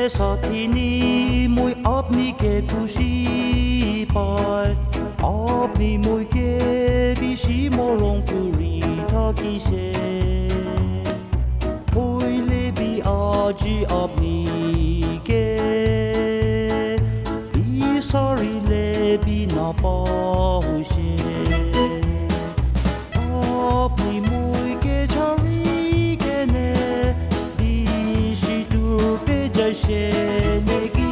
साथीनी मुई अपनी के खुशी पाय अपनी मुई के बिशी मरम फुरी থাকিছে হইলে বি আজি আপনি কে বিচাৰিলে বি নাপাহৈছে আপনি মুই কে ঝাৰি কেনে বিশি দূৰতে যাইছে নেকি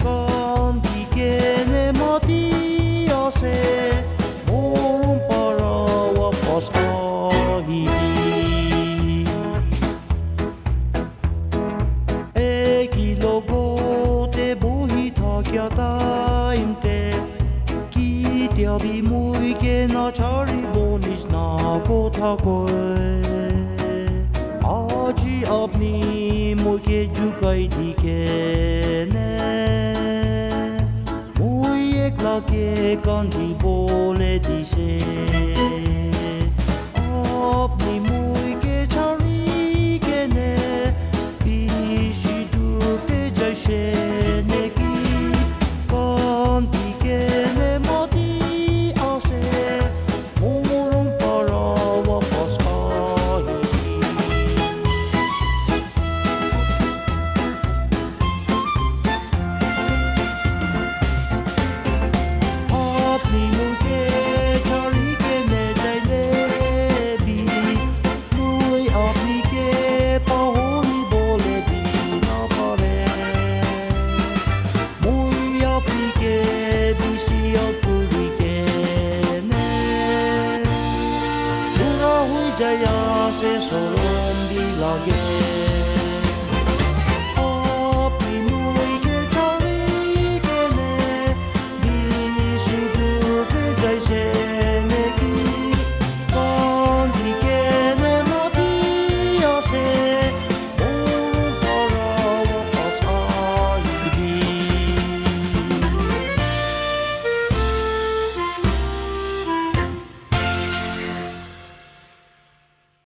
কান্দি কেনে মাতি আছে মৰম পৰা ৱাপছ কেতিয়াবি মুইকে নাচাৰিব নিচিনা কথা কয় আজি আপনি মুইকে জুকাই দিকেনে মুই একলাকে কান্দিবলে দিছে আপনি মুইকে ছাড়ি কেনে বেশি দূৰতে যাইছে নেকি কান্দি কেনে মাতি আছে মৰম পৰা ৱাপছ আপনি মুইকে ছাড়ি কেনে যাইলে বি মুই আপনিকে পাহৰিবলে বি নাপাৰে মুই আপনিকে বেছি অপুৰি কেনে বুঢ়া হৈ যায় আছে চৰম দি লাগে